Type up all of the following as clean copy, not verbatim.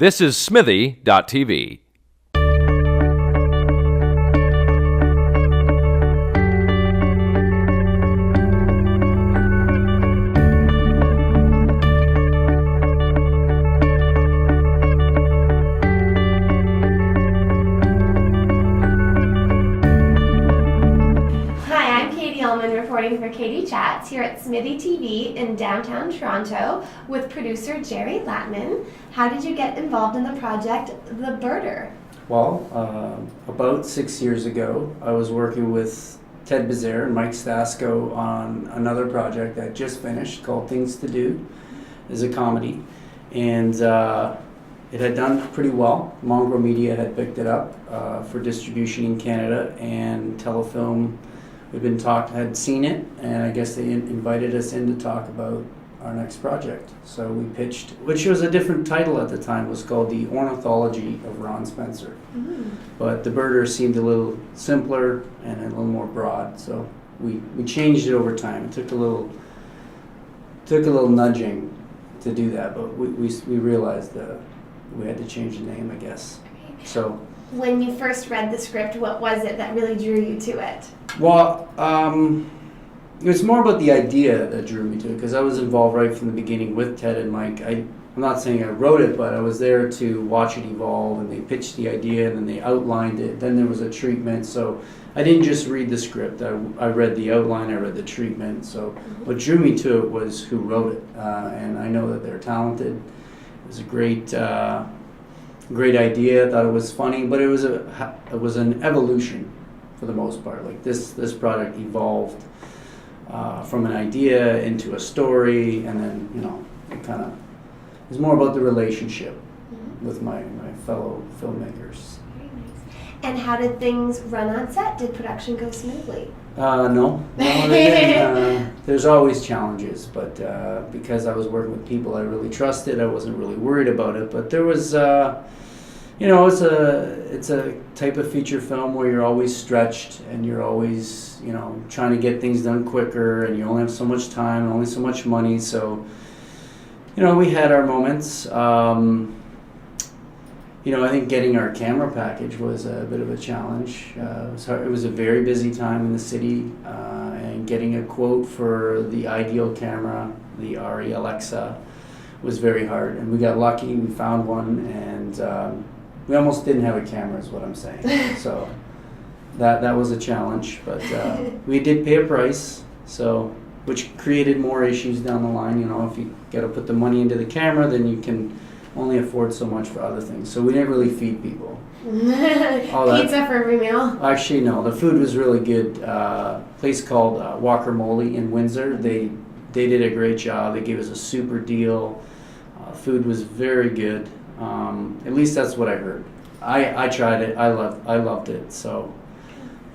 This is Smithy.tv. Reporting for Katie Chats here at Smithy TV in downtown Toronto with producer Gerry Lattman. How did you get involved in the project The Birder? Well, about 6 years ago, I was working with Ted Bazare and Mike Stasko on another project that just finished called Things to Do. It's a comedy, and it had done pretty well. Mongrel Media had picked it up for distribution in Canada, and Telefilm had seen it, and I guess they invited us in to talk about our next project. So we pitched, which was a different title at the time, was called The Ornithology of Ron Spencer. Mm-hmm. But The Birder seemed a little simpler and a little more broad, so we changed it over time. It took a little nudging to do that, but we realized that we had to change the name, I guess. So. When you first read the script, what was it that really drew you to it? Well, it was more about the idea that drew me to it, because I was involved right from the beginning with Ted and Mike. I'm not saying I wrote it, but I was there to watch it evolve, and they pitched the idea, and then they outlined it. Then there was a treatment, so I didn't just read the script. I read the outline, I read the treatment. So what drew me to it was who wrote it, and I know that they're talented. It was a great idea. I thought it was funny, but it was an evolution for the most part. Like this product evolved from an idea into a story, and then it was more about the relationship with my fellow filmmakers. Very nice. And how did things run on set? Did production go smoothly? No, they didn't. There's always challenges, but because I was working with people I really trusted, I wasn't really worried about it. But there was, it's a type of feature film where you're always stretched, and you're always, trying to get things done quicker, and you only have so much time, and only so much money. So, we had our moments. I think getting our camera package was a bit of a challenge. It was a very busy time in the city, and getting a quote for the ideal camera, the RE Alexa, was very hard. And we got lucky, we found one, and we almost didn't have a camera, is what I'm saying. So that was a challenge, but we did pay a price, which created more issues down the line. If you got to put the money into the camera, then you can only afford so much for other things. So we didn't really feed people. Pizza for every meal? Actually, no. The food was really good. A place called Guacamole in Windsor. They did a great job. They gave us a super deal. Food was very good. At least that's what I heard. I tried it. I loved it. So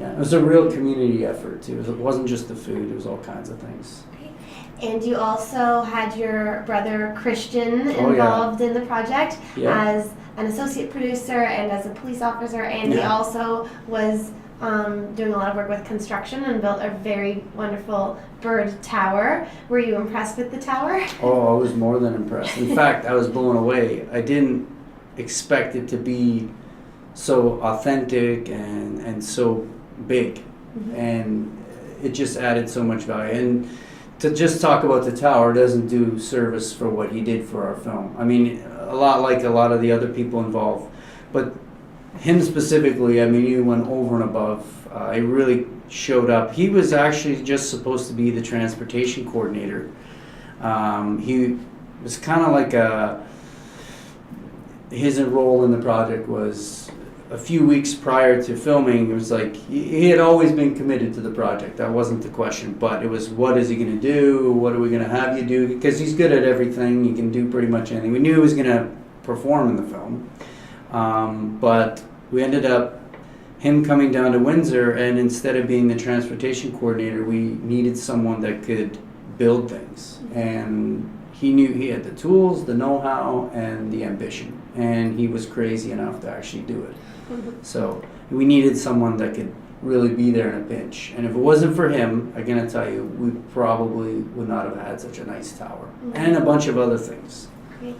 yeah, it was a real community effort too. It wasn't just the food. It was all kinds of things. And you also had your brother Christian involved in the project as an associate producer and as a police officer, and he also was doing a lot of work with construction and built a very wonderful bird tower. Were you impressed with the tower? Oh, I was more than impressed. In fact, I was blown away. I didn't expect it to be so authentic and so big, and it just added so much value. And to just talk about the tower doesn't do service for what he did for our film. I mean, a lot like a lot of the other people involved, but him specifically, he went over and above. He really showed up. He was actually just supposed to be the transportation coordinator. He was kind of like his role in the project was a few weeks prior to filming. It was like he had always been committed to the project. That wasn't the question, but it was, what is he going to do? What are we going to have you do? Because he's good at everything. He can do pretty much anything. We knew he was going to perform in the film, but we ended up him coming down to Windsor, and instead of being the transportation coordinator, we needed someone that could build things, and he knew he had the tools, the know-how, and the ambition, and he was crazy enough to actually do it. So we needed someone that could really be there in a pinch. And if it wasn't for him, I'm going to tell you, we probably would not have had such a nice tower and a bunch of other things. Great.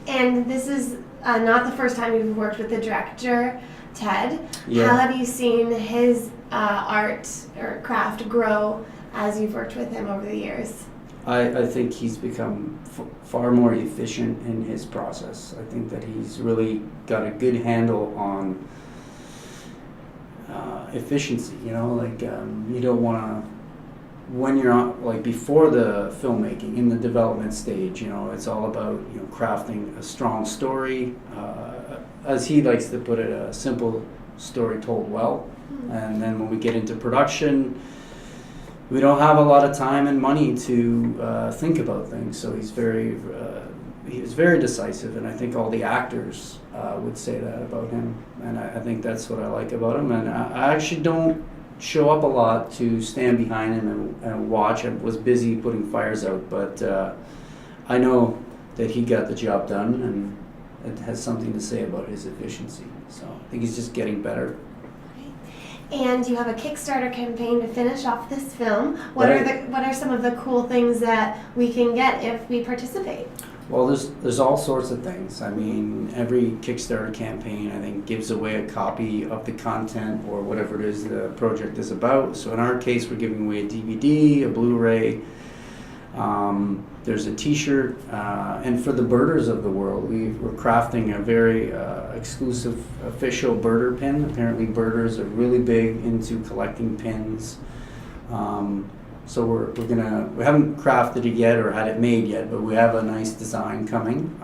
And this is not the first time you've worked with the director, Ted. Yeah. How have you seen his art or craft grow as you've worked with him over the years? I think he's become far more efficient in his process. I think that he's really got a good handle on efficiency. You know, like you don't want to, when you're on, like before the filmmaking, in the development stage, you know, it's all about, you know, crafting a strong story, as he likes to put it, a simple story told well. And then when we get into production, we don't have a lot of time and money to think about things. So he was very decisive, and I think all the actors would say that about him. And I think that's what I like about him. And I actually don't show up a lot to stand behind him and watch. I was busy putting fires out, but I know that he got the job done, and it has something to say about his efficiency. So I think he's just getting better. And you have a Kickstarter campaign to finish off this film. What are some of the cool things that we can get if we participate? Well, there's all sorts of things. I mean, every Kickstarter campaign, I think, gives away a copy of the content or whatever it is the project is about. So in our case, we're giving away a DVD, a Blu-ray. There's a T-shirt, and for the birders of the world, we're crafting a very exclusive official birder pin. Apparently, birders are really big into collecting pins. So we haven't crafted it yet or had it made yet, but we have a nice design coming.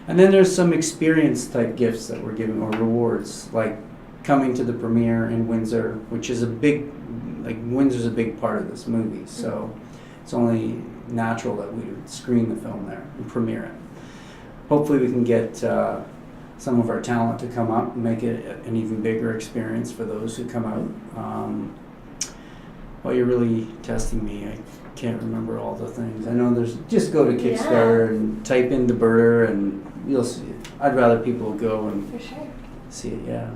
And then there's some experience type gifts that we're giving, or rewards, like coming to the premiere in Windsor, which is Windsor's a big part of this movie. So it's only natural that we would screen the film there and premiere it. Hopefully we can get some of our talent to come up and make it an even bigger experience for those who come out. Well, you're really testing me. I can't remember all the things. I know just go to Kickstarter and type in the birder and you'll see it. I'd rather people go and for sure see it, yeah.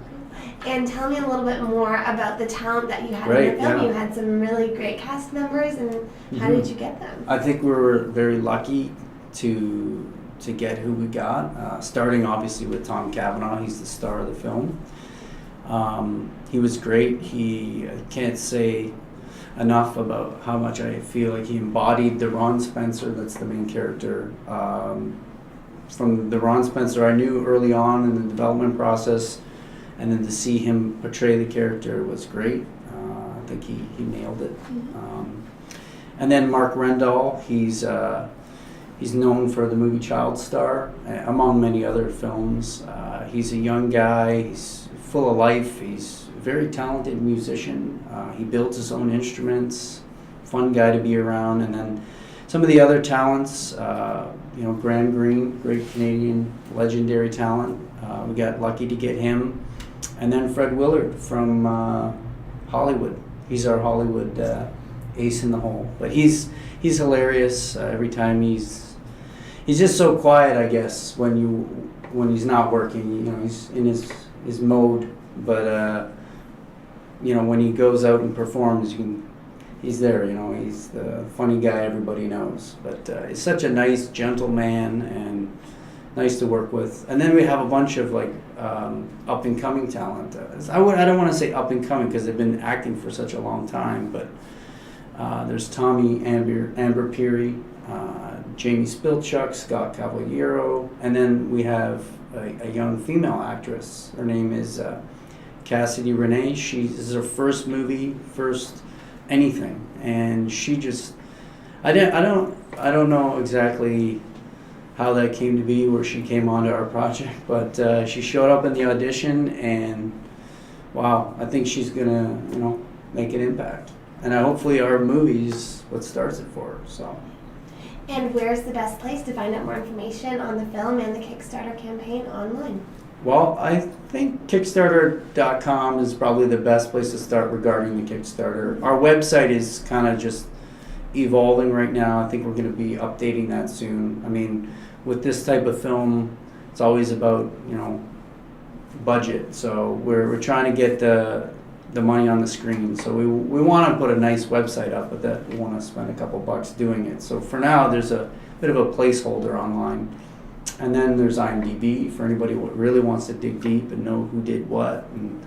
And tell me a little bit more about the talent that you had in the film. You had some really great cast members, and how did you get them? I think we were very lucky to get who we got. Starting obviously with Tom Cavanaugh, he's the star of the film. He was great. I can't say enough about how much I feel like he embodied the Ron Spencer, that's the main character. From the Ron Spencer I knew early on in the development process, and then to see him portray the character was great. I think he nailed it. And then Mark Rendall, he's known for the movie Child Star, among many other films. He's a young guy, he's full of life, he's a very talented musician. He builds his own instruments, fun guy to be around. And then some of the other talents, Graham Greene, great Canadian, legendary talent. We got lucky to get him. And then Fred Willard from Hollywood. He's our Hollywood ace in the hole. But he's hilarious every time. He's just so quiet, I guess, when he's not working. You know, he's in his mode. But when he goes out and performs, he's there. You know, he's the funny guy everybody knows. But he's such a nice, gentle man and nice to work with. And then we have a bunch of up and coming talent. I don't want to say up and coming because they've been acting for such a long time, but there's Tommy Amber Peary, Jamie Spilchuk, Scott Cavaliero, and then we have a young female actress. Her name is Cassidy Renee. This is her first movie, first anything, and she just I don't know exactly how that came to be, where she came onto our project, but she showed up in the audition, and wow, I think she's gonna make an impact, and hopefully our movie's what starts it for her. So. And where's the best place to find out more information on the film and the Kickstarter campaign online? Well, I think Kickstarter.com is probably the best place to start regarding the Kickstarter. Our website is kind of just evolving right now. I think we're going to be updating that soon. I mean, with this type of film, it's always about, budget. So we're trying to get the money on the screen. So we want to put a nice website up, but we want to spend a couple bucks doing it. So for now, there's a bit of a placeholder online. And then there's IMDb for anybody who really wants to dig deep and know who did what. And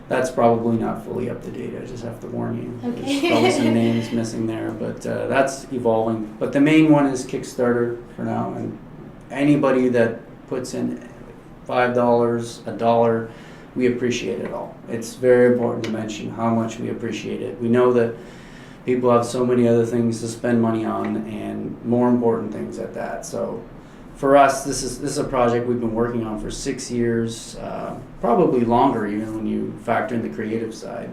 that's probably not fully up to date. I just have to warn you. Okay. There's probably some names missing there, but that's evolving. But the main one is Kickstarter for now, and anybody that puts in $5, $1, we appreciate it all. It's very important to mention how much we appreciate it. We know that people have so many other things to spend money on, and more important things at that. So for us, this is a project we've been working on for 6 years, probably longer even when you factor in the creative side.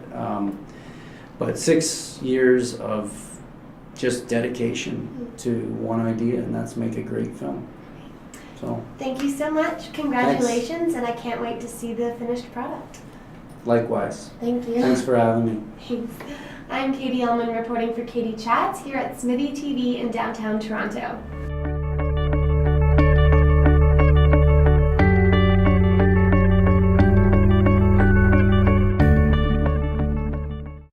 But 6 years of just dedication to one idea, and that's make a great film. So thank you so much. Congratulations, and I can't wait to see the finished product. Likewise. Thank you. Thanks for having me. Thanks. I'm Katie Ellman reporting for Katie Chats here at Smithy TV in downtown Toronto.